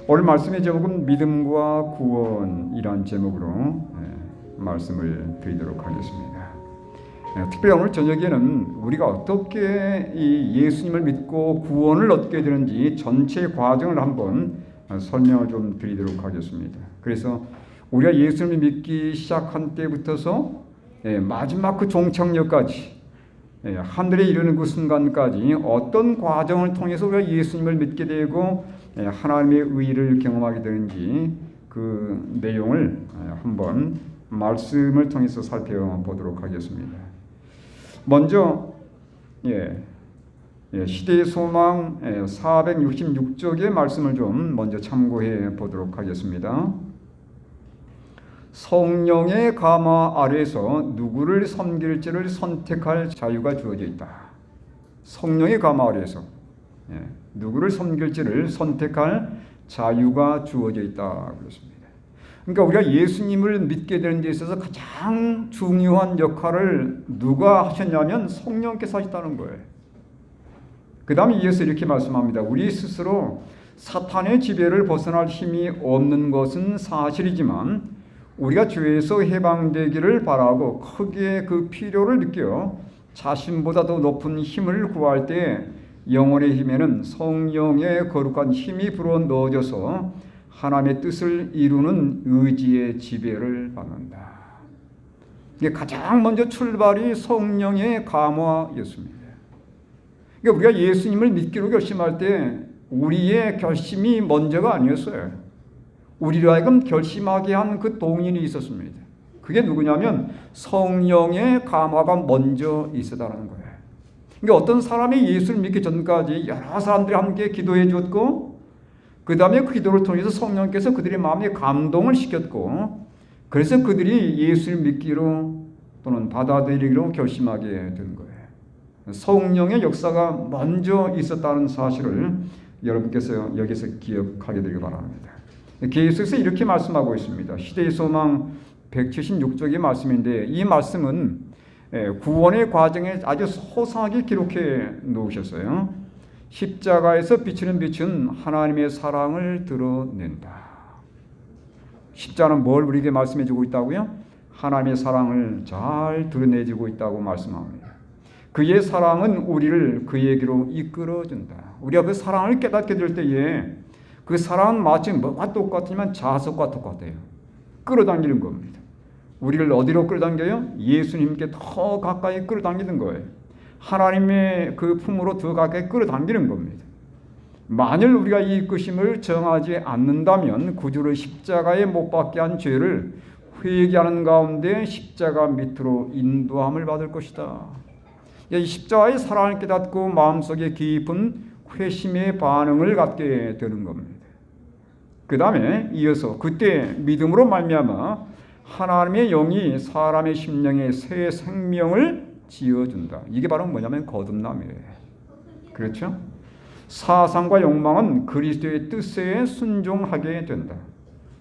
오늘 말씀의 제목은 믿음과 구원이란 제목으로 말씀을 드리도록 하겠습니다. 특별히 오늘 저녁에는 우리가 어떻게 이 예수님을 믿고 구원을 얻게 되는지 전체 과정을 한번 설명을 좀 드리도록 하겠습니다. 그래서 우리가 예수님을 믿기 시작한 때부터서 마지막 그 종착역까지 하늘에 이르는 그 순간까지 어떤 과정을 통해서 우리가 예수님을 믿게 되고 하나님의 의를 경험하게 되는지 그 내용을 한번 말씀을 통해서 살펴보도록 하겠습니다. 먼저 시대의 소망 466쪽의 말씀을 좀 먼저 참고해 보도록 하겠습니다. 성령의 감화 아래에서 누구를 섬길지를 선택할 자유가 주어져 있다. 성령의 감화 아래에서 누구를 섬길지를 선택할 자유가 주어져 있다 그렇습니다. 그러니까 우리가 예수님을 믿게 되는 데 있어서 가장 중요한 역할을 누가 하셨냐면 성령께서 하셨다는 거예요. 그 다음에 이어서 이렇게 말씀합니다. 우리 스스로 사탄의 지배를 벗어날 힘이 없는 것은 사실이지만 우리가 죄에서 해방되기를 바라고 크게 그 필요를 느껴 자신보다 더 높은 힘을 구할 때 영혼의 힘에는 성령의 거룩한 힘이 불어넣어져서 하나님의 뜻을 이루는 의지의 지배를 받는다. 이게 가장 먼저 출발이 성령의 감화였습니다. 그러니까 우리가 예수님을 믿기로 결심할 때 우리의 결심이 먼저가 아니었어요. 우리로 하여금 결심하게 한 그 동인이 있었습니다. 그게 누구냐면 성령의 감화가 먼저 있었다는 거예요. 그러니까 어떤 사람이 예수를 믿기 전까지 여러 사람들이 함께 기도해 줬고 그 다음에 그 기도를 통해서 성령께서 그들의 마음에 감동을 시켰고 그래서 그들이 예수를 믿기로 또는 받아들이기로 결심하게 된 거예요. 성령의 역사가 먼저 있었다는 사실을 여러분께서 여기서 기억하게 되길 바랍니다. 계속해서 이렇게 말씀하고 있습니다. 시대의 소망 176쪽의 말씀인데 이 말씀은 구원의 과정에 아주 소상하게 기록해 놓으셨어요. 십자가에서 비치는 빛은 하나님의 사랑을 드러낸다. 십자가는 뭘 우리에게 말씀해 주고 있다고요? 하나님의 사랑을 잘 드러내주고 있다고 말씀합니다. 그의 사랑은 우리를 그에게로 이끌어준다. 우리가 그 사랑을 깨닫게 될 때에 그 사랑은 마치 뭐가 똑같으면 자석과 똑같아요. 끌어당기는 겁니다. 우리를 어디로 끌어당겨요? 예수님께 더 가까이 끌어당기는 거예요. 하나님의 그 품으로 더 가까이 끌어당기는 겁니다. 만일 우리가 이 이끄심을 정하지 않는다면 구주를 십자가에 못 박게 한 죄를 회개하는 가운데 십자가 밑으로 인도함을 받을 것이다. 이 십자가의 사랑을 깨닫고 마음속에 깊은 회심의 반응을 갖게 되는 겁니다. 그 다음에 이어서 그때 믿음으로 말미암아 하나님의 영이 사람의 심령에 새 생명을 지어준다. 이게 바로 뭐냐면 거듭남이에요. 그렇죠? 사상과 욕망은 그리스도의 뜻에 순종하게 된다.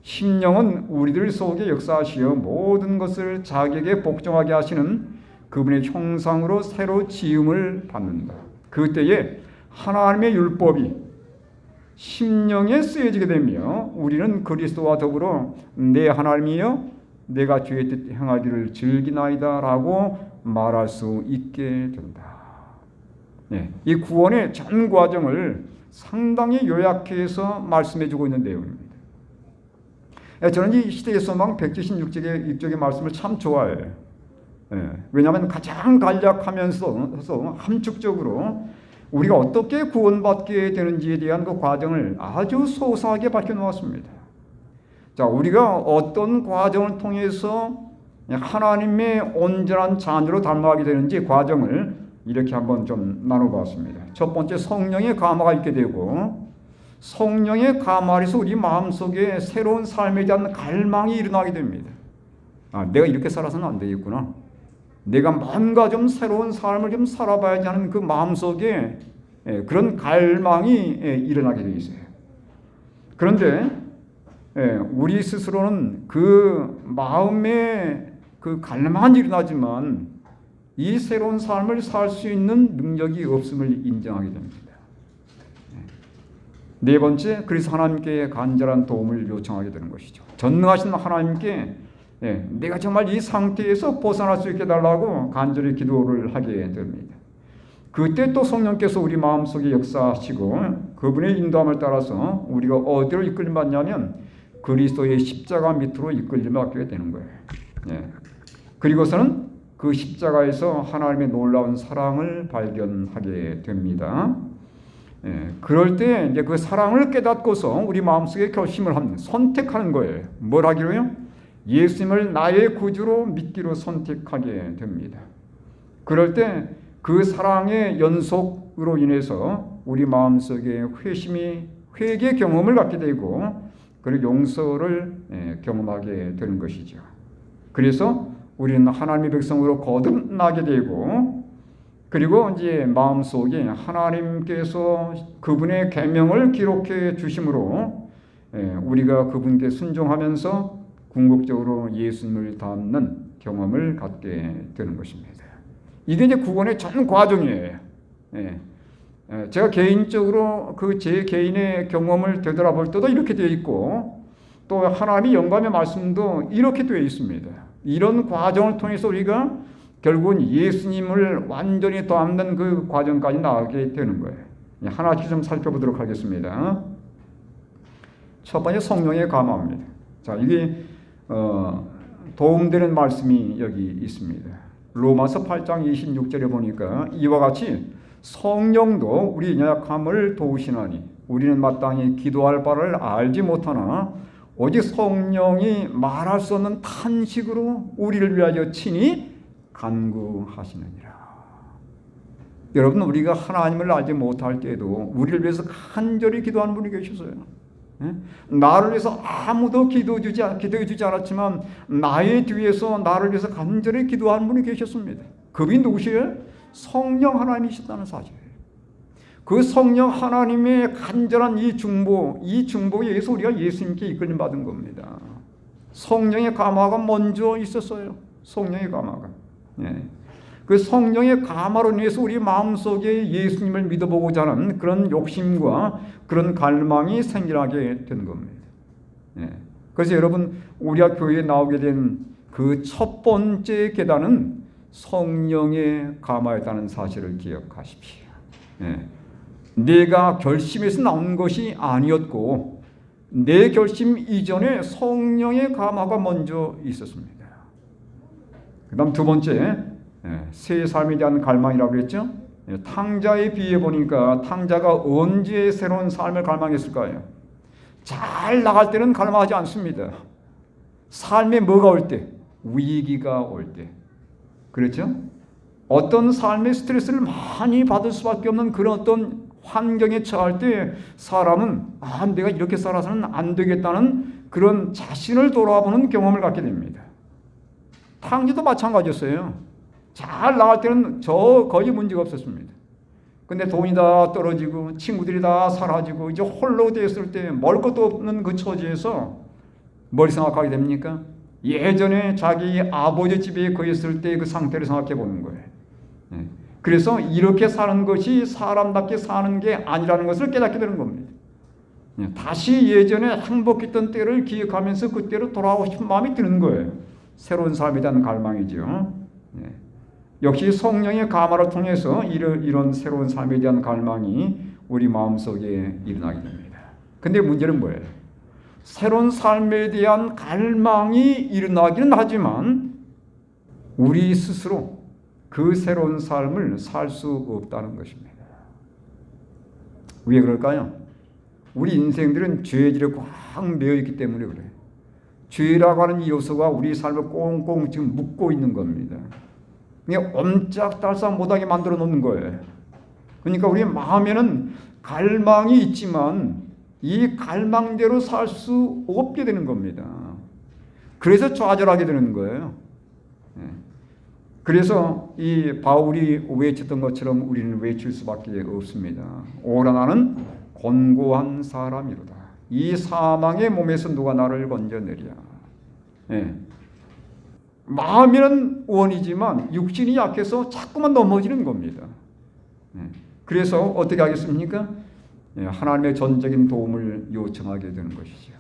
심령은 우리들 속에 역사하시어 모든 것을 자기에게 복종하게 하시는 그분의 형상으로 새로 지음을 받는다. 그때에 하나님의 율법이 심령에 쓰여지게 되며 우리는 그리스도와 더불어 내 하나님이여 내가 주의 뜻 행하기를 즐기나이다 라고 말할 수 있게 된다. 이 구원의 전 과정을 상당히 요약해서 말씀해 주고 있는 내용입니다. 저는 이 시대의 소망 176쪽의 말씀을 참 좋아해요. 왜냐하면 가장 간략하면서 함축적으로 우리가 어떻게 구원받게 되는지에 대한 그 과정을 아주 소소하게 밝혀놓았습니다. 자, 우리가 어떤 과정을 통해서 하나님의 온전한 자녀로 닮아가게 되는지 과정을 이렇게 한번 좀 나눠봤습니다. 첫 번째, 성령의 감화가 있게 되고 성령의 감화에서 우리 마음속에 새로운 삶에 대한 갈망이 일어나게 됩니다. 내가 이렇게 살아서는 안 되겠구나. 내가 뭔가 좀 새로운 삶을 좀 살아봐야지 하는 그 마음속에 그런 갈망이 일어나게 되어 있어요. 그런데 우리 스스로는 그 마음에 그 갈망은 일어나지만 이 새로운 삶을 살 수 있는 능력이 없음을 인정하게 됩니다. 네 번째, 그래서 하나님께 간절한 도움을 요청하게 되는 것이죠. 전능하신 하나님께 내가 정말 이 상태에서 벗어날 수 있게 해달라고 간절히 기도를 하게 됩니다. 그때 또 성령께서 우리 마음속에 역사하시고 그분의 인도함을 따라서 우리가 어디로 이끌림 받냐면 그리스도의 십자가 밑으로 이끌림을 받게 되는 거예요. 그리고서는 그 십자가에서 하나님의 놀라운 사랑을 발견하게 됩니다. 그럴 때 이제 그 사랑을 깨닫고서 우리 마음속에 결심을 합니다. 선택하는 거예요. 뭘 하기로요? 예수님을 나의 구주로 믿기로 선택하게 됩니다. 그럴 때 그 사랑의 연속으로 인해서 우리 마음속에 회개 경험을 갖게 되고 그리고 용서를 경험하게 되는 것이죠. 그래서 우리는 하나님의 백성으로 거듭나게 되고 그리고 이제 마음속에 하나님께서 그분의 계명을 기록해 주심으로 우리가 그분께 순종하면서 궁극적으로 예수님을 닮는 경험을 갖게 되는 것입니다. 이게 이제 구원의 전 과정이에요. 제가 개인적으로 제 개인의 경험을 되돌아볼 때도 이렇게 되어 있고 또 하나님의 영감의 말씀도 이렇게 되어 있습니다. 이런 과정을 통해서 우리가 결국은 예수님을 완전히 닮는 그 과정까지 나가게 되는 거예요. 하나씩 좀 살펴보도록 하겠습니다. 첫 번째 성령의 감화입니다. 자, 이게 도움되는 말씀이 여기 있습니다. 로마서 8장 26절에 보니까 이와 같이 성령도 우리 연약함을 도우시나니 우리는 마땅히 기도할 바를 알지 못하나 오직 성령이 말할 수 없는 탄식으로 우리를 위하여 친히 간구하시느니라. 여러분, 우리가 하나님을 알지 못할 때에도 우리를 위해서 간절히 기도하는 분이 계셨어요. 나를 위해서 아무도 기도해 주지 않았지만 나의 뒤에서 나를 위해서 간절히 기도하는 분이 계셨습니다. 그분이 누구시에요? 성령 하나님이시다는 사실이에요. 그 성령 하나님의 간절한 이 중보에 의해서 우리가 예수님께 이끌림 받은 겁니다. 성령의 감화가 먼저 있었어요. 성령의 감화가. 그 성령의 감화로 인해서 우리 마음속에 예수님을 믿어보고자 하는 그런 욕심과 그런 갈망이 생겨나게 된 겁니다. 그래서 여러분, 우리가 교회에 나오게 된 그 첫 번째 계단은 성령의 감화였다는 사실을 기억하십시오. 내가 결심해서 나온 것이 아니었고 내 결심 이전에 성령의 감화가 먼저 있었습니다. 그 다음 두 번째, 새 삶에 대한 갈망이라고 그랬죠. 탕자에 비해 보니까 탕자가 언제 새로운 삶을 갈망했을까요? 잘 나갈 때는 갈망하지 않습니다. 삶에 뭐가 올 때? 위기가 올 때. 그렇죠? 어떤 삶의 스트레스를 많이 받을 수밖에 없는 그런 어떤 환경에 처할 때 사람은 내가 이렇게 살아서는 안 되겠다는 그런 자신을 돌아보는 경험을 갖게 됩니다. 탕자도 마찬가지였어요. 잘 나갈 때는 거의 문제가 없었습니다. 근데 돈이 다 떨어지고 친구들이 다 사라지고 이제 홀로 되었을 때 먹을 것도 없는 그 처지에서 뭘 생각하게 됩니까? 예전에 자기 아버지 집에 거했을 때 그 상태를 생각해 보는 거예요. 그래서 이렇게 사는 것이 사람답게 사는 게 아니라는 것을 깨닫게 되는 겁니다. 다시 예전에 행복했던 때를 기억하면서 그때로 돌아가고 싶은 마음이 드는 거예요. 새로운 삶에 대한 갈망이죠. 역시 성령의 감화를 통해서 이런 새로운 삶에 대한 갈망이 우리 마음속에 일어나게 됩니다. 근데 문제는 뭐예요? 새로운 삶에 대한 갈망이 일어나기는 하지만 우리 스스로 그 새로운 삶을 살 수 없다는 것입니다. 왜 그럴까요? 우리 인생들은 죄질에 꽉 매여있기 때문에 그래요. 죄라고 하는 이 요소가 우리 삶을 꽁꽁 지금 묶고 있는 겁니다. 그냥 옴짝달싹 못하게 만들어 놓는 거예요. 그러니까 우리 마음에는 갈망이 있지만 이 갈망대로 살 수 없게 되는 겁니다. 그래서 좌절하게 되는 거예요. 그래서 이 바울이 외쳤던 것처럼 우리는 외칠 수밖에 없습니다. 오라 나는 곤고한 사람이로다. 이 사망의 몸에서 누가 나를 건져내랴. 마음에는 원이지만 육신이 약해서 자꾸만 넘어지는 겁니다. 그래서 어떻게 하겠습니까? 하나님의 전적인 도움을 요청하게 되는 것이죠.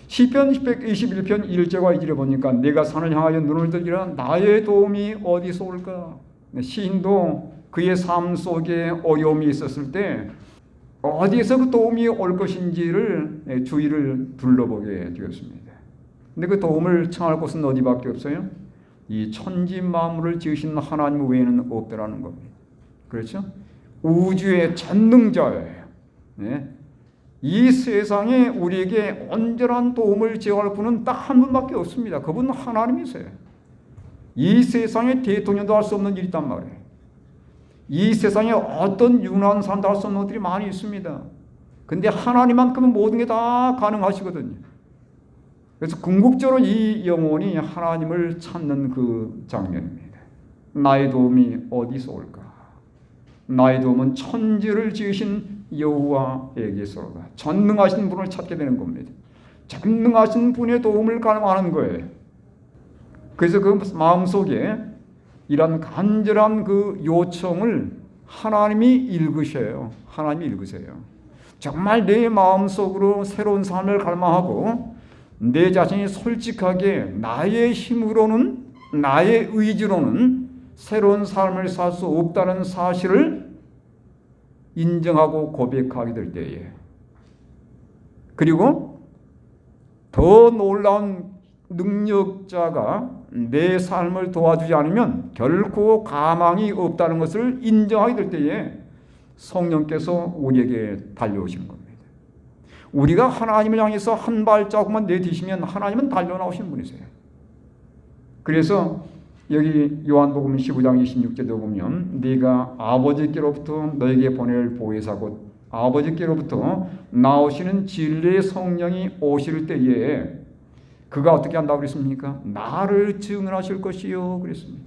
시편 121편 1절과 2절에 보니까 내가 산을 향하여 눈을 들기라 나의 도움이 어디서 올까? 시인도 그의 삶 속에 어려움이 있었을 때 어디에서 그 도움이 올 것인지를 주위를 둘러보게 되었습니다. 근데 그 도움을 청할 곳은 어디밖에 없어요? 이 천지 만물을 지으신 하나님 외에는 없더라는 겁니다. 그렇죠? 우주의 전능자예요. 이 세상에 우리에게 온전한 도움을 제공할 분은 딱 한 분밖에 없습니다. 그분은 하나님이세요. 이 세상에 대통령도 할 수 없는 일이 있단 말이에요. 이 세상에 어떤 유능한 사람도 할 수 없는 것들이 많이 있습니다. 근데 하나님만큼은 모든 게 다 가능하시거든요. 그래서 궁극적으로 이 영혼이 하나님을 찾는 그 장면입니다. 나의 도움이 어디서 올까? 나의 도움은 천지를 지으신 여호와에게서로다. 전능하신 분을 찾게 되는 겁니다. 전능하신 분의 도움을 갈망하는 거예요. 그래서 그 마음속에 이런 간절한 그 요청을 하나님이 읽으셔요. 하나님이 읽으세요. 정말 내 마음속으로 새로운 삶을 갈망하고 내 자신이 솔직하게 나의 힘으로는 나의 의지로는 새로운 삶을 살 수 없다는 사실을 인정하고 고백하게 될 때에 그리고 더 놀라운 능력자가 내 삶을 도와주지 않으면 결코 가망이 없다는 것을 인정하게 될 때에 성령께서 우리에게 달려오시는 겁니다. 우리가 하나님을 향해서 한 발자국만 내디시면 하나님은 달려나오시는 분이세요. 그래서 여기 요한복음 15장 26절도 보면 네가 아버지께로부터 너에게 보낼 보혜사 곧 아버지께로부터 나오시는 진리의 성령이 오실 때에 그가 어떻게 한다고 그랬습니까? 나를 증언하실 것이요 그랬습니다.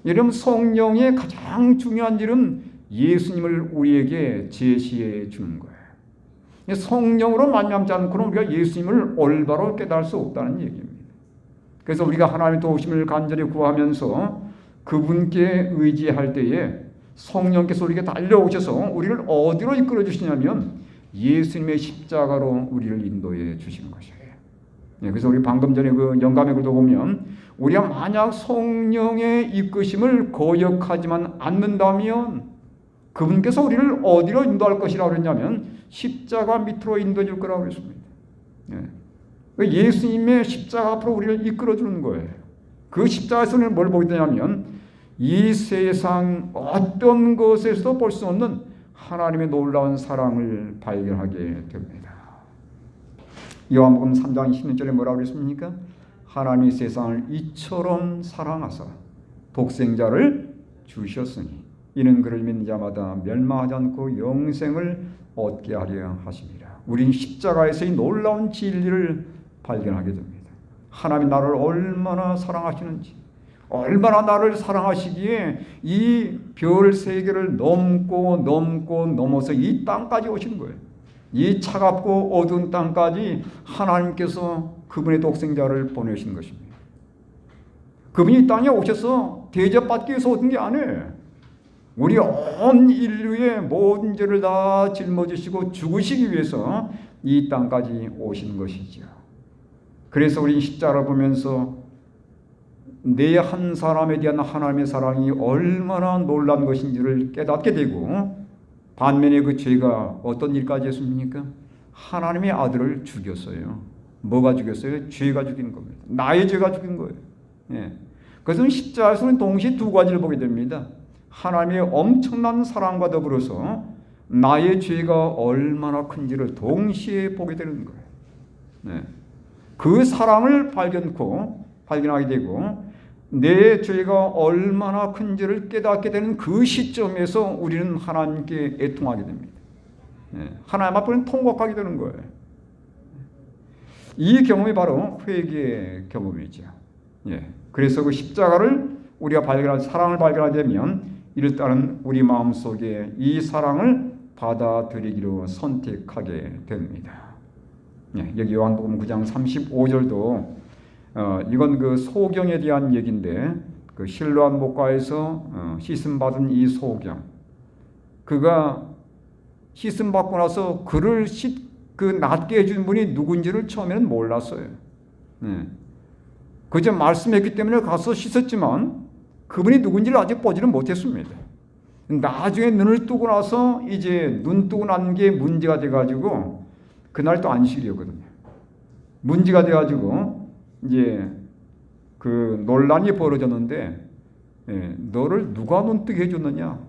여러분 성령의 가장 중요한 일은 예수님을 우리에게 제시해 주는 거예요. 성령으로 말미암지 않고는 우리가 예수님을 올바로 깨달을 수 없다는 얘기입니다. 그래서 우리가 하나님의 도우심을 간절히 구하면서 그분께 의지할 때에 성령께서 우리에게 달려오셔서 우리를 어디로 이끌어 주시냐면 예수님의 십자가로 우리를 인도해 주시는 것이에요. 그래서 우리 방금 전에 그 영감의 글도 보면 우리가 만약 성령의 이끄심을 거역하지만 않는다면 그분께서 우리를 어디로 인도할 것이라고 그랬냐면 십자가 밑으로 인도해 줄 거라고 그랬습니다. 예수님의 십자가 앞으로 우리를 이끌어 주는 거예요. 그 십자가에서 우리는 뭘 보게 되냐면 이 세상 어떤 것에서도 볼 수 없는 하나님의 놀라운 사랑을 발견하게 됩니다. 요한복음 3장 16절에 뭐라고 그랬습니까? 하나님이 세상을 이처럼 사랑하사 독생자를 주셨으니 이는 그를 믿는 자마다 멸망하지 않고 영생을 얻게 하려 하심이라. 우린 십자가에서의 놀라운 진리를 발견하게 됩니다. 하나님이 나를 얼마나 사랑하시는지, 얼마나 나를 사랑하시기에 이 별 세 개를 넘어서 이 땅까지 오시는 거예요. 이 차갑고 어두운 땅까지 하나님께서 그분의 독생자를 보내신 것입니다. 그분이 이 땅에 오셔서 대접받기 위해서 오신 게 아니에요. 우리 온 인류의 모든 죄를 다 짊어지시고 죽으시기 위해서 이 땅까지 오신 것이죠. 그래서 우리 십자가를 보면서 내 한 사람에 대한 하나님의 사랑이 얼마나 놀란 것인지를 깨닫게 되고 반면에 그 죄가 어떤 일까지 했습니까? 하나님의 아들을 죽였어요. 뭐가 죽였어요? 죄가 죽인 겁니다. 나의 죄가 죽인 거예요. 그래서 십자가에서는 동시에 두 가지를 보게 됩니다. 하나님의 엄청난 사랑과 더불어서 나의 죄가 얼마나 큰지를 동시에 보게 되는 거예요. 그 사랑을 발견하게 되고 내 죄가 얼마나 큰지를 깨닫게 되는 그 시점에서 우리는 하나님께 애통하게 됩니다. 하나님 앞에는 통곡하게 되는 거예요. 이 경험이 바로 회개의 경험이죠. 그래서 그 십자가를 우리가 사랑을 발견하게 되면 이를 따른 우리 마음속에 이 사랑을 받아들이기로 선택하게 됩니다. 여기 요한복음 9장 35절도 이건 그 소경에 대한 얘기인데 그 실로암 목가에서 씻음 받은 이 소경 그가 씻음 받고 나서 그를 낫게 해준 분이 누군지를 처음에는 몰랐어요. 그저 말씀했기 때문에 가서 씻었지만 그분이 누군지를 아직 보지는 못했습니다. 나중에 눈을 뜨고 나서 이제 눈 뜨고 난 게 문제가 돼가지고 그날 또 안식일이었거든요. 문제가 돼가지고 이제 그 논란이 벌어졌는데 너를 누가 눈 뜨게 해줬느냐?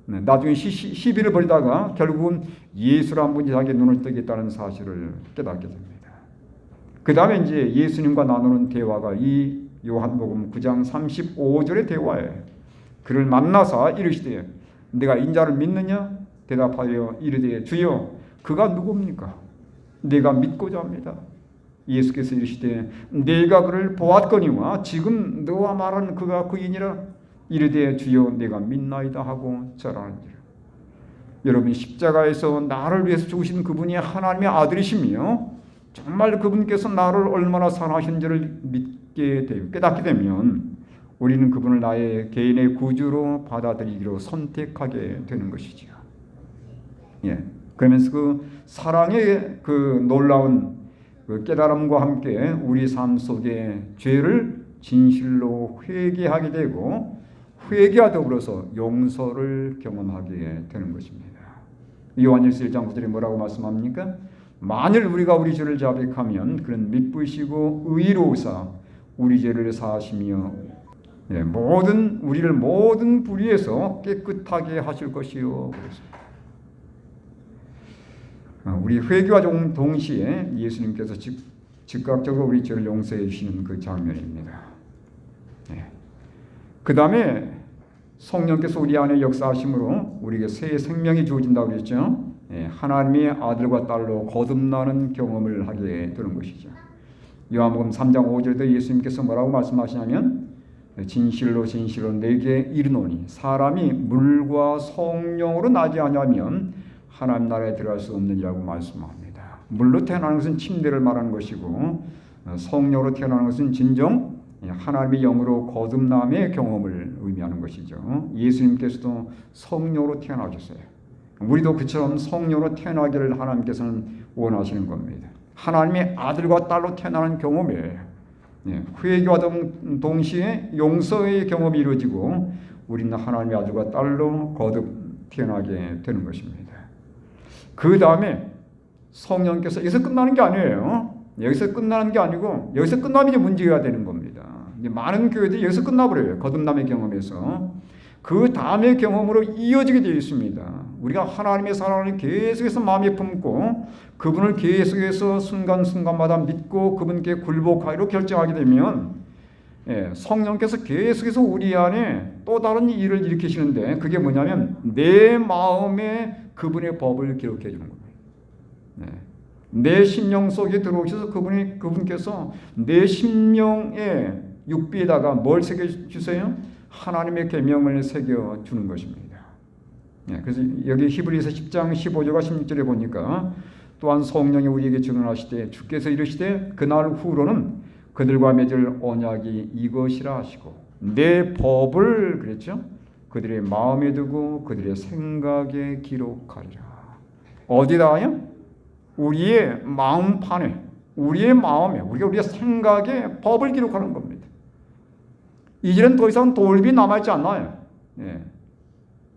나중에 시비를 벌이다가 결국은 예수란 분이 자기 눈을 뜨겠다는 사실을 깨닫게 됩니다. 그 다음에 이제 예수님과 나누는 대화가 이 요한복음 9장 35절의 대화예요. 그를 만나서 이르시되 내가 인자를 믿느냐? 대답하여 이르되 주여 그가 누굽니까? 내가 믿고자 합니다. 예수께서 이르시되 내가 그를 보았거니와 지금 너와 말하는 그가 그이니라. 이르되 주여 내가 믿나이다 하고 절하는지라. 여러분 십자가에서 나를 위해서 죽으신 그분이 하나님의 아들이시며 정말 그분께서 나를 얼마나 사랑하시는지를 믿게 되고 깨닫게 되면 우리는 그분을 나의 개인의 구주로 받아들이기로 선택하게 되는 것이지요. 그러면서 그 사랑의 그 놀라운 그 깨달음과 함께 우리 삶 속에 죄를 진실로 회개하게 되고 회개와 더불어서 용서를 경험하게 되는 것입니다. 요한일서 1장 9절에 뭐라고 말씀합니까? 만일 우리가 우리 죄를 자백하면 그는 미쁘시고 의로우사 우리 죄를 사하시며 우리를 모든 불의에서 깨끗하게 하실 것이요. 우리 회개와 동시에 예수님께서 즉각적으로 우리 죄를 용서해 주시는 그 장면입니다. 그 다음에 성령께서 우리 안에 역사하심으로 우리에게 새 생명이 주어진다고 그랬죠. 하나님의 아들과 딸로 거듭나는 경험을 하게 되는 것이죠. 요한복음 3장 5절에도 예수님께서 뭐라고 말씀하시냐면 진실로 진실로 내게 이르노니 사람이 물과 성령으로 나지 아니하면 하나님 나라에 들어갈 수 없느니라고 말씀합니다. 물로 태어나는 것은 침례를 말하는 것이고 성령으로 태어나는 것은 진정 하나님의 영으로 거듭남의 경험을 의미하는 것이죠. 예수님께서도 성령으로 태어나셨어요. 우리도 그처럼 성령으로 태어나기를 하나님께서는 원하시는 겁니다. 하나님의 아들과 딸로 태어나는 경험이에요. 회개와 동시에 용서의 경험이 이루어지고 우리는 하나님의 아들과 딸로 거듭 태어나게 되는 것입니다. 그 다음에 성령께서 여기서 끝나는 게 아니에요. 여기서 끝나는 게 아니고 여기서 끝나면 이제 문제가 되는 겁니다. 이제 많은 교회들이 여기서 끝나버려요. 거듭남의 경험에서. 그 다음의 경험으로 이어지게 되어 있습니다. 우리가 하나님의 사랑을 계속해서 마음에 품고 그분을 계속해서 순간순간마다 믿고 그분께 굴복하기로 결정하게 되면 성령께서 계속해서 우리 안에 또 다른 일을 일으키시는데 그게 뭐냐면 내 마음에 그분의 법을 기록해 주는 겁니다. 내 심령 속에 들어오셔서 그분께서 내 심령의 육비에다가 뭘 새겨주세요? 하나님의 계명을 새겨주는 것입니다. 그래서 여기 히브리서 10장 15절과 16절에 보니까 또한 성령이 우리에게 증언하시되 주께서 이르시되 그날 후로는 그들과 맺을 언약이 이것이라 하시고 내 법을 그랬죠? 그들의 마음에 두고 그들의 생각에 기록하리라. 어디다요? 우리의 마음판에, 우리의 마음에, 우리의 생각에 법을 기록하는 겁니다. 이제는 더 이상 돌비 남아있지 않나요?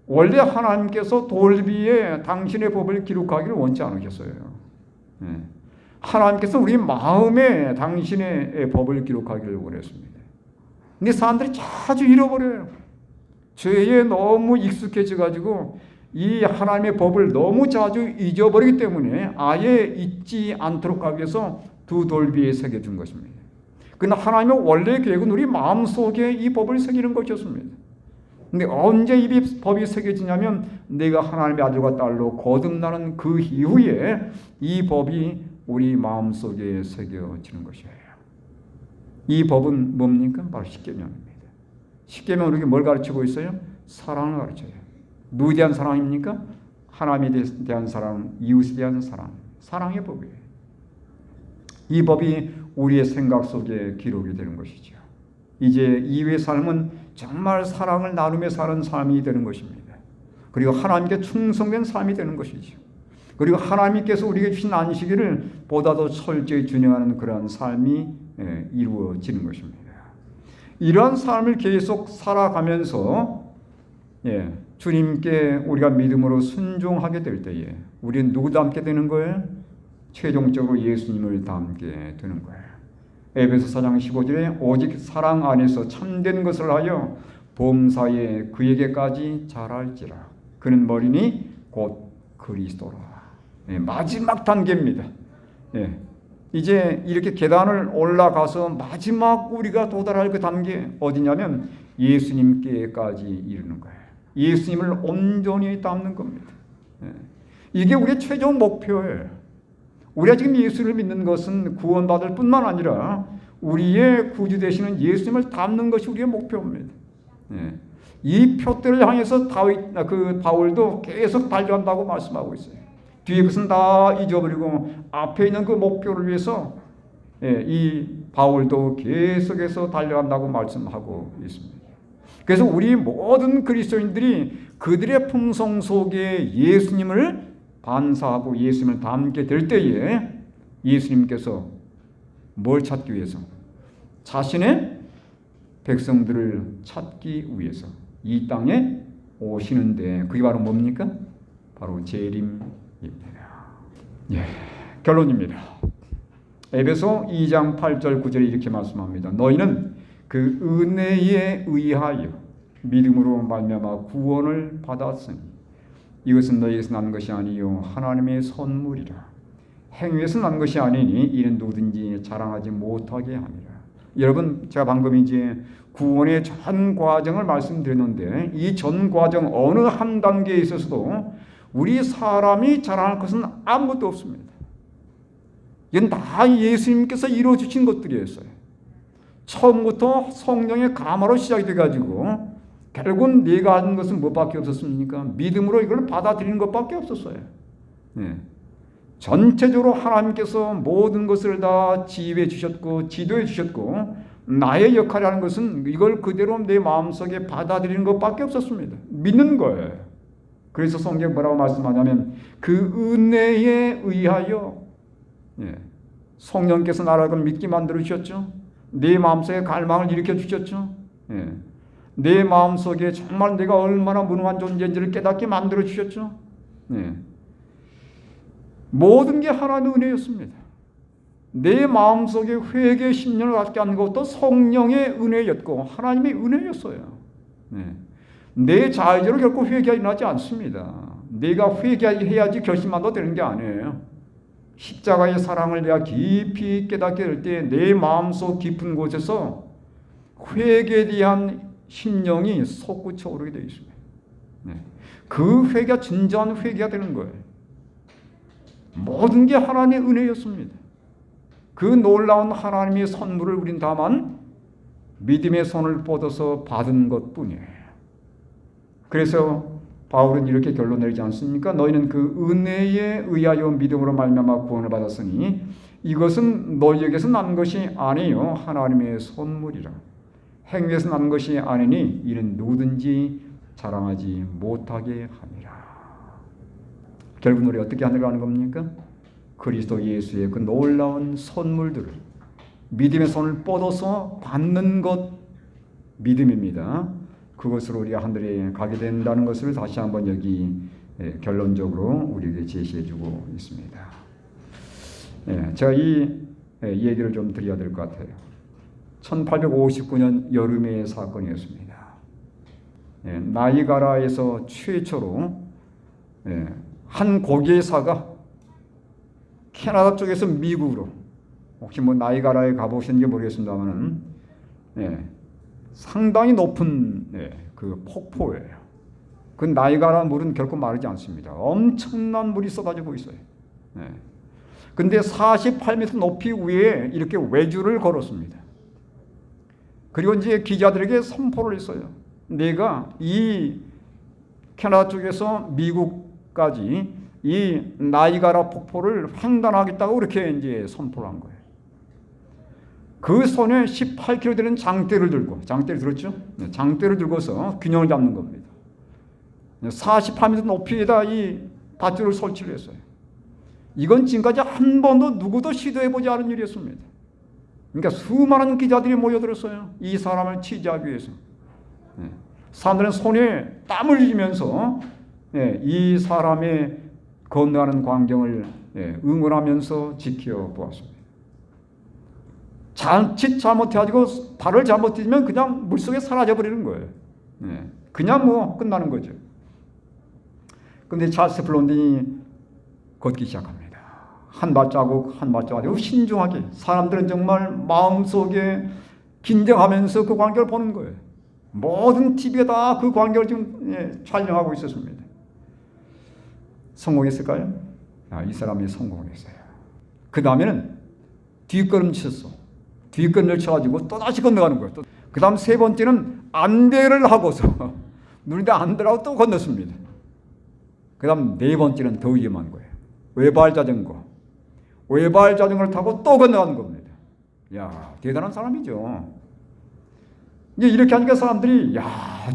원래 하나님께서 돌비에 당신의 법을 기록하기를 원치 않으셨어요. 하나님께서 우리 마음에 당신의 법을 기록하기를 원했습니다. 근데 사람들이 자주 잃어버려요. 죄에 너무 익숙해져가지고 이 하나님의 법을 너무 자주 잊어버리기 때문에 아예 잊지 않도록 하기 위해서 두 돌비에 새겨준 것입니다. 그러나 하나님의 원래 계획은 우리 마음속에 이 법을 새기는 것이었습니다. 근데 언제 이 법이 새겨지냐면 내가 하나님의 아들과 딸로 거듭나는 그 이후에 이 법이 우리 마음속에 새겨지는 것이에요. 이 법은 뭡니까? 바로 십계명입니다. 십계명은 우리에게 뭘 가르치고 있어요? 사랑을 가르쳐요. 누구에 대한 사랑입니까? 하나님에 대한 사랑, 이웃에 대한 사랑. 사랑의 법이에요. 이 법이 우리의 생각 속에 기록이 되는 것이죠. 이제 이후의 삶은 정말 사랑을 나누며 사는 삶이 되는 것입니다. 그리고 하나님께 충성된 삶이 되는 것이죠. 그리고 하나님께서 우리에게 주신 안식일을 보다 더 철저히 준행하는 그러한 삶이 이루어지는 것입니다. 이러한 삶을 계속 살아가면서 주님께 우리가 믿음으로 순종하게 될 때에 우리는 누구 닮게 되는 거예요? 최종적으로 예수님을 닮게 되는 거예요. 에베소 4장 15절에 오직 사랑 안에서 참된 것을 하여 범사에 그에게까지 자랄지라. 그는 머리니 곧 그리스도라. 마지막 단계입니다. 이제 이렇게 계단을 올라가서 마지막 우리가 도달할 그 단계 어디냐면 예수님께까지 이르는 거예요. 예수님을 온전히 닮는 겁니다. 이게 우리의 최종 목표예요. 우리가 지금 예수를 믿는 것은 구원받을 뿐만 아니라 우리의 구주 되시는 예수님을 닮는 것이 우리의 목표입니다. 이 표대를 향해서 바울도 계속 달려간다고 말씀하고 있어요. 뒤에 것은 다 잊어버리고 앞에 있는 그 목표를 위해서 이 바울도 계속해서 달려간다고 말씀하고 있습니다. 그래서 우리 모든 그리스도인들이 그들의 품성 속에 예수님을 반사하고 예수님을 닮게 될 때에 예수님께서 뭘 찾기 위해서? 자신의 백성들을 찾기 위해서 이 땅에 오시는데 그게 바로 뭡니까? 바로 재림입니다. 결론입니다. 에베소 2장 8절 9절에 이렇게 말씀합니다. 너희는 그 은혜에 의하여 믿음으로 말미암아 구원을 받았으니 이것은 너희에게서 난 것이 아니요 하나님의 선물이라. 행위에서 난 것이 아니니 이는 누구든지 자랑하지 못하게 함이라. 여러분, 제가 방금 이제 구원의 전 과정을 말씀드렸는데 이 전 과정 어느 한 단계에 있어서도 우리 사람이 자랑할 것은 아무것도 없습니다. 이건 다 예수님께서 이루어주신 것들이었어요. 처음부터 성령의 감화로 시작이 돼가지고 결국은 내가 하는 것은 뭐밖에 없었습니까? 믿음으로 이걸 받아들이는 것밖에 없었어요. 전체적으로 하나님께서 모든 것을 다 지휘해 주셨고 지도해 주셨고 나의 역할이라는 것은 이걸 그대로 내 마음속에 받아들이는 것밖에 없었습니다. 믿는 거예요. 그래서 성경 뭐라고 말씀하냐면 그 은혜에 의하여 성령께서 나를 믿게 만들어 주셨죠. 내 마음속에 갈망을 일으켜 주셨죠. 내 마음속에 정말 내가 얼마나 무능한 존재인지를 깨닫게 만들어 주셨죠. 모든 게 하나님의 은혜였습니다. 내 마음속에 회개의 심령을 갖게 하는 것도 성령의 은혜였고 하나님의 은혜였어요. 내 자의대로 결코 회개가 일어나지 않습니다. 내가 회개해야지 결심만도 되는 게 아니에요. 십자가의 사랑을 내가 깊이 깨닫게 될 때 내 마음속 깊은 곳에서 회개에 대한 심령이 솟구쳐 오르게 되어 있습니다. 그 회개가 진정한 회개가 되는 거예요. 모든 게 하나님의 은혜였습니다. 그 놀라운 하나님의 선물을 우린 다만 믿음의 손을 뻗어서 받은 것뿐이에요. 그래서 바울은 이렇게 결론 내리지 않습니까? 너희는 그 은혜에 의하여 믿음으로 말미암아 구원을 받았으니 이것은 너희에게서 난 것이 아니요 하나님의 선물이라. 행위에서 난 것이 아니니 이는 누구든지 자랑하지 못하게 함이라. 결국 우리 어떻게 하는 겁니까? 그리스도 예수의 그 놀라운 선물들을 믿음의 손을 뻗어서 받는 것 믿음입니다. 그것으로 우리가 하늘에 가게 된다는 것을 다시 한번 여기 결론적으로 우리에게 제시해주고 있습니다. 제가 이 얘기를 좀 드려야 될 것 같아요. 1859년 여름의 사건이었습니다. 나이가라에서 최초로 한 고개사가 캐나다 쪽에서 미국으로, 혹시 뭐 나이가라에 가보셨는지 모르겠습니다만은 상당히 높은 그 폭포예요. 그 나이가라 물은 결코 마르지 않습니다. 엄청난 물이 쏟아지고 있어요. 근데 48m 높이 위에 이렇게 외주를 걸었습니다. 그리고 이제 기자들에게 선포를 했어요. 내가 이 캐나다 쪽에서 미국까지 이 나이가라 폭포를 횡단하겠다고 그렇게 이제 선포를 한 거예요. 그 손에 18kg 되는 장대를 들고, 장대를 들었죠? 장대를 들고서 균형을 잡는 겁니다. 48m 높이에다 이 밧줄을 설치를 했어요. 이건 지금까지 한 번도 누구도 시도해보지 않은 일이었습니다. 그러니까 수많은 기자들이 모여들었어요. 이 사람을 취재하기 위해서. 사람들은 손에 땀을 흘리면서 이 사람의 건너가는 광경을 응원하면서 지켜보았습니다. 자칫 잘못해가지고 발을 잘못 디디면 그냥 물속에 사라져버리는 거예요. 그냥 뭐 끝나는 거죠. 근데 찰스 블론딘이 걷기 시작합니다. 한 발자국 한 발자국 신중하게 사람들은 정말 마음속에 긴장하면서 그 광경을 보는 거예요. 모든 TV에 다 그 광경을 지금 촬영하고 있었습니다. 성공했을까요? 이 사람이 성공을 했어요. 그 다음에는 뒷걸음쳤어. 뒷걸음을 쳐가지고 또다시 건너가는 거예요. 그 다음 세 번째는 안대를 하고서 눈에 안대라고 또 건넜습니다. 그 다음 네 번째는 더 위험한 거예요. 외발 자전거. 외발 자전거를 타고 또 건너가는 겁니다. 야, 대단한 사람이죠. 이제 이렇게 하니까 사람들이 야,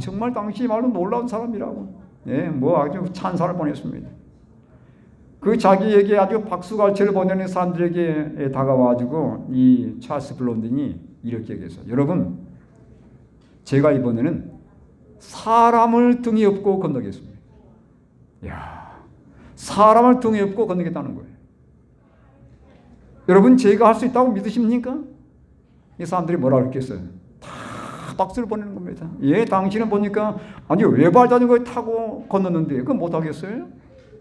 정말 당신이 말로 놀라운 사람이라고. 뭐 아주 찬사를 보냈습니다. 그 자기에게 아주 박수갈채를 보내는 사람들에게 다가와가지고 이 찰스 블론딘이 이렇게 얘기했어요. 여러분, 제가 이번에는 사람을 등에 업고 건너겠습니다. 야, 사람을 등에 업고 건너겠다는 거예요. 여러분, 제가 할 수 있다고 믿으십니까? 이 사람들이 뭐라 그랬겠어요? 다 박수를 보내는 겁니다. 예, 당신은 보니까 아니 외발 자전거에 타고 건넜는데 그건 못하겠어요?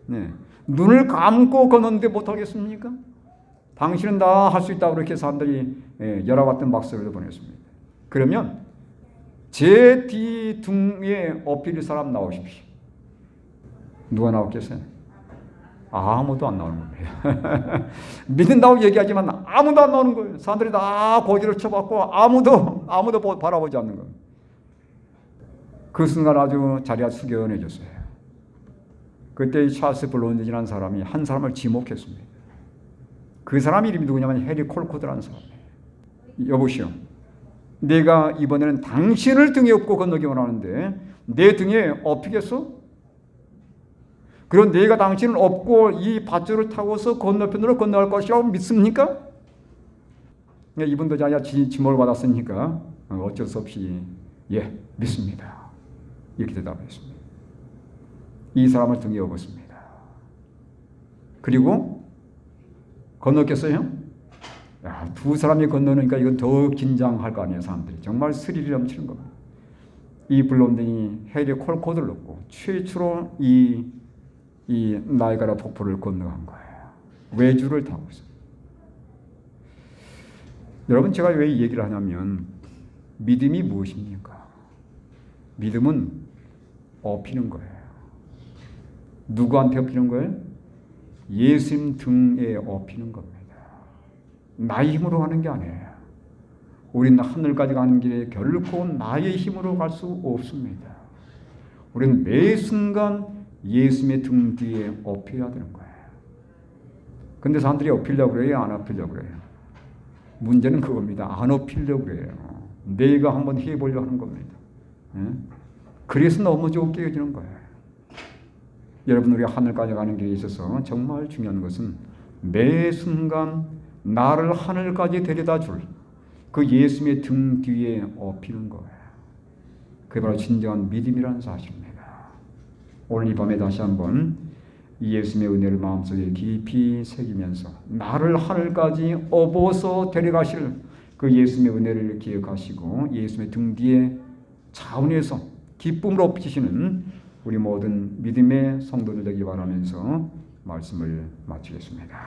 네. 눈을 감고 건너는데 못하겠습니까? 당신은 다 할 수 있다고 그렇게 사람들이 열화 같은 박수를 보냈습니다. 그러면 제 뒤 등에 업힐 사람 나오십시오. 누가 나왔겠어요? 아무도 안 나오는 겁니다. 믿는다고 얘기하지만 아무도 안 나오는 거예요. 사람들이 다 고개를 쳐박고 아무도 바라보지 않는 거예요. 그 순간 아주 자리가 숙연해졌어요. 그때 이 찰스 블론딘이라는 사람이 한 사람을 지목했습니다. 그 사람 이름이 누구냐면 해리 콜코드라는 사람이에요. 여보시오, 내가 이번에는 당신을 등에 업고 건너기 원하는데 내 등에 업히겠어? 그리고 내가 당신을 업고 이 밧줄을 타고서 건너편으로 건너갈 것이라고 믿습니까? 이분도 자기가 지목을 받았으니까 어쩔 수 없이 예, 믿습니다. 이렇게 대답했습니다. 이 사람을 등에 업었습니다. 그리고 건넜겠어요? 야, 두 사람이 건너니까 이건 더 긴장할 거 아니에요. 사람들이 정말 스릴이 넘치는 겁니다. 이 블론딘이 해리 콜코드를 넣고 최초로 이 나이가라 폭포를 건너간 거예요. 외주를 타고 있어요. 여러분, 제가 왜 이 얘기를 하냐면 믿음이 무엇입니까? 믿음은 업히는 거예요. 누구한테 업히는 거예요? 예수님 등에 업히는 겁니다. 나의 힘으로 가는 게 아니에요. 우리는 하늘까지 가는 길에 결코 나의 힘으로 갈 수 없습니다. 우리는 매 순간 예수님의 등 뒤에 업혀야 되는 거예요. 근데 사람들이 업히려고 그래요? 안 업히려고 그래요? 문제는 그겁니다. 안 업히려고 그래요. 내가 한번 해보려고 하는 겁니다. 그래서 넘어지고 깨어지는 거예요. 여러분, 우리가 하늘까지 가는 길에 있어서 정말 중요한 것은 매 순간 나를 하늘까지 데려다 줄 그 예수님의 등 뒤에 업히는 거예요. 그게 바로 진정한 믿음이라는 사실입니다. 오늘 이 밤에 다시 한번 이 예수님의 은혜를 마음속에 깊이 새기면서 나를 하늘까지 업어서 데려가실 그 예수님의 은혜를 기억하시고 예수님의 등 뒤에 차원에서 기쁨으로 업히시는 우리 모든 믿음의 성도들 되기 바라면서 말씀을 마치겠습니다.